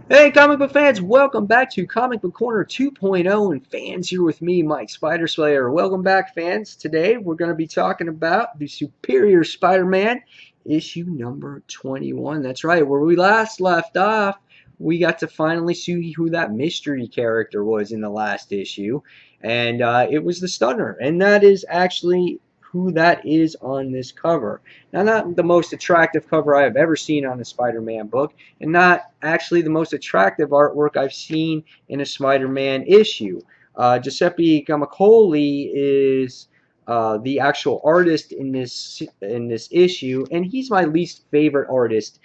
Hey, comic book fans, welcome back to Comic Book Corner 2.0, and fans here with me, Mike Spider Slayer. Welcome back, fans. Today we're going to be talking about the Superior Spider-Man, issue number 21. That's right, where we last left off, we got to finally see who that mystery character was in the last issue, and it was the Stunner, and that is actually who that is on this cover. Now, not the most attractive cover I have ever seen on a Spider-Man book, and not actually the most attractive artwork I've seen in a Spider-Man issue. Giuseppe Gamacoli is the actual artist in this issue, and he's my least favorite artist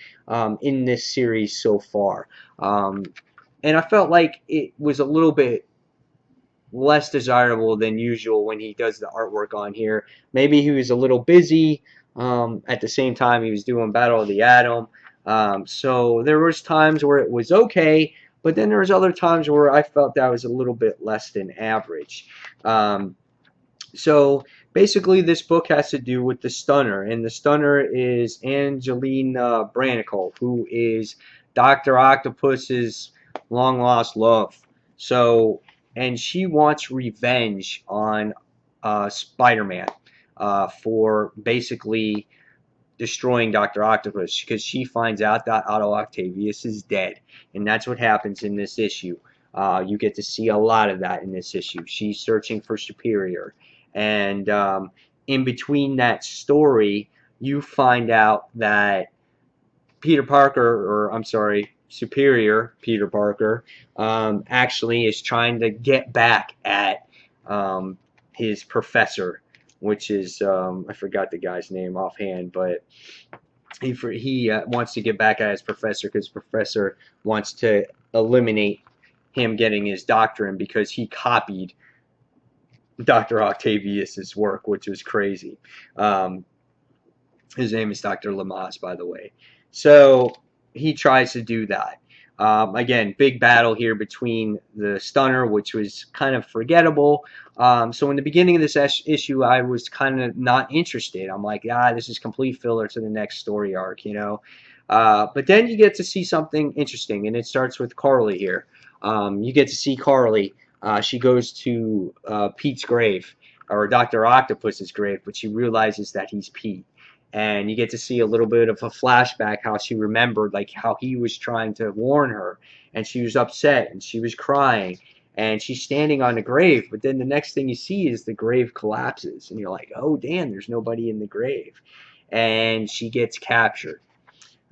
in this series so far. Um, and I felt like it was a little bit less desirable than usual when he does the artwork on here. Maybe he was a little busy. At the same time, he was doing Battle of the Atom. So there was times where it was okay, but then there was other times where I felt that was a little bit less than average. Um, so basically, this book has to do with the Stunner, and the Stunner is Angelina Branicle, who is Doctor Octopus's long lost love. So, and she wants revenge on Spider-Man for basically destroying Doctor Octopus because she finds out that Otto Octavius is dead, and that's what happens in this issue. You get to see a lot of that in this issue. She's searching for Superior, and in between that story, you find out that Peter Parker, or I'm sorry, Superior Peter Parker, actually is trying to get back at his professor, which is I forgot the guy's name offhand, but he wants to get back at his professor because professor wants to eliminate him getting his doctorate because he copied Dr. Octavius's work, which was crazy. Um, his name is Dr. Lamaze, by the way. So he tries to do that. Again, big battle here between the Stunner, which was kind of forgettable. So in the beginning of this issue, I was kind of not interested. I'm like, this is complete filler to the next story arc, you know. But then you get to see something interesting, and it starts with Carly here. You get to see Carly. She goes to Pete's grave, or Dr. Octopus's grave, but she realizes that he's Pete, and you get to see a little bit of a flashback how she remembered like how he was trying to warn her, and she was upset and she was crying, and she's standing on the grave, but then the next thing you see is the grave collapses and you're like, oh damn, there's nobody in the grave, and she gets captured.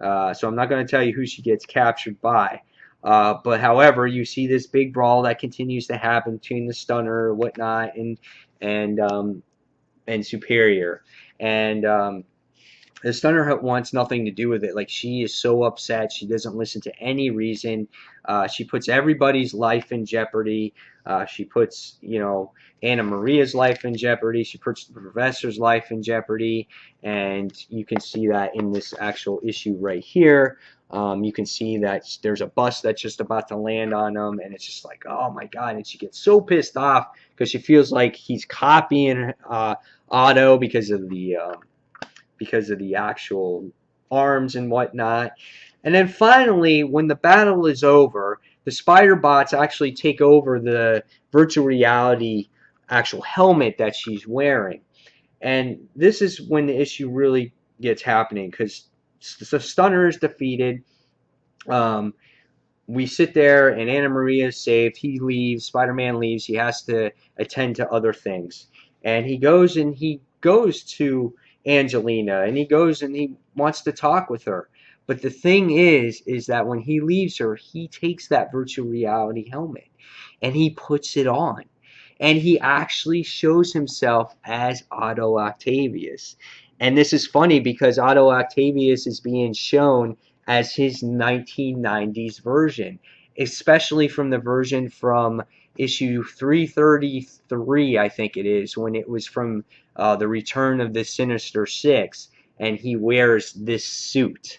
So I'm not going to tell you who she gets captured by, but however, you see this big brawl that continues to happen between the Stunner, whatnot, and and Superior, and the Stunner wants nothing to do with it. Like, she is so upset. She doesn't listen to any reason. She puts everybody's life in jeopardy. She puts, Anna Maria's life in jeopardy. She puts the professor's life in jeopardy. And you can see that in this actual issue right here. You can see that there's a bus that's just about to land on them. And it's just like, oh my God. And she gets so pissed off because she feels like he's copying Otto because of the actual arms and whatnot. And then finally, when the battle is over, the spider bots actually take over the virtual reality actual helmet that she's wearing. And this is when the issue really gets happening because the Stunner is defeated. Um, we sit there and Anna Maria is saved. He leaves. Spider-Man leaves. He has to attend to other things. And he goes to Angelina and he goes and he wants to talk with her. But the thing is that when he leaves her, he takes that virtual reality helmet and he puts it on. And he actually shows himself as Otto Octavius. And this is funny because Otto Octavius is being shown as his 1990s version, especially from the version from issue 333, I think it is, when it was from the Return of the Sinister Six, and he wears this suit.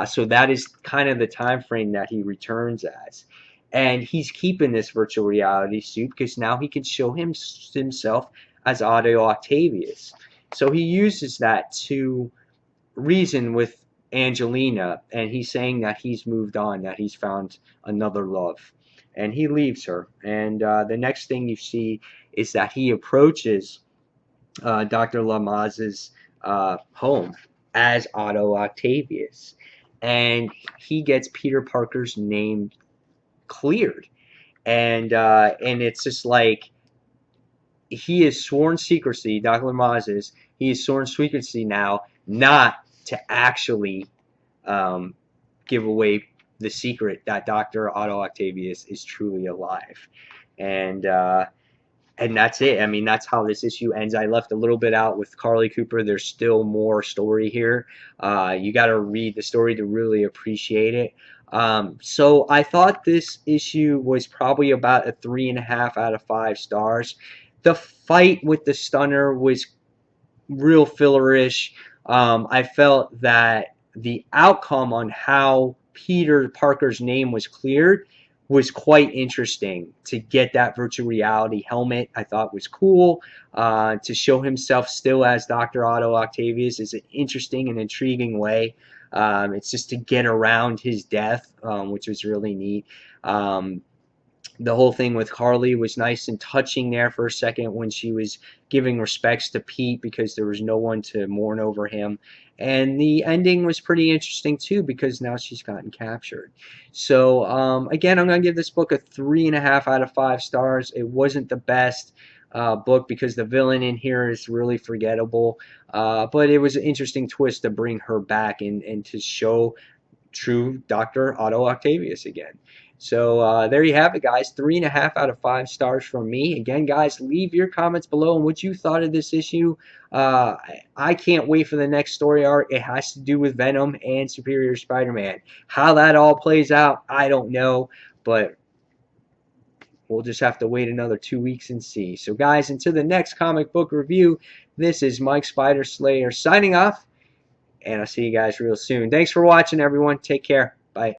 So that is kind of the time frame that he returns as. And he's keeping this virtual reality suit because now he can show himself as Otto Octavius. So he uses that to reason with Angelina, and he's saying that he's moved on, that he's found another love. And he leaves her. And the next thing you see is that he approaches Dr. Lamaze's home as Otto Octavius. And he gets Peter Parker's name cleared. And it's just like he is sworn secrecy, Dr. Lamaze he is sworn secrecy now, not to actually um, give away the secret that Dr. Otto Octavius is truly alive. And and that's it. I mean, that's how this issue ends. I left a little bit out with Carly Cooper. There's still more story here. You got to read the story to really appreciate it. So I thought this issue was probably about a 3.5 out of 5 stars. The fight with the Stunner was real fillerish. I felt that the outcome on how Peter Parker's name was cleared was quite interesting. To get that virtual reality helmet, I thought was cool. To show himself still as Dr. Otto Octavius is an interesting and intriguing way. It's just to get around his death, which was really neat. The whole thing with Carly was nice and touching there for a second when she was giving respects to Pete because there was no one to mourn over him. And the ending was pretty interesting too because now she's gotten captured. So again, I'm going to give this book a 3.5 out of 5 stars. It wasn't the best book because the villain in here is really forgettable. But it was an interesting twist to bring her back and to show true Dr. Otto Octavius again. So there you have it, guys. 3.5 out of 5 stars from me. Again, guys, leave your comments below on what you thought of this issue. I can't wait for the next story arc. It has to do with Venom and Superior Spider-Man. How that all plays out, I don't know, but we'll just have to wait another 2 weeks and see. So, guys, until the next comic book review, this is Mike Spider Slayer signing off, and I'll see you guys real soon. Thanks for watching, everyone. Take care. Bye.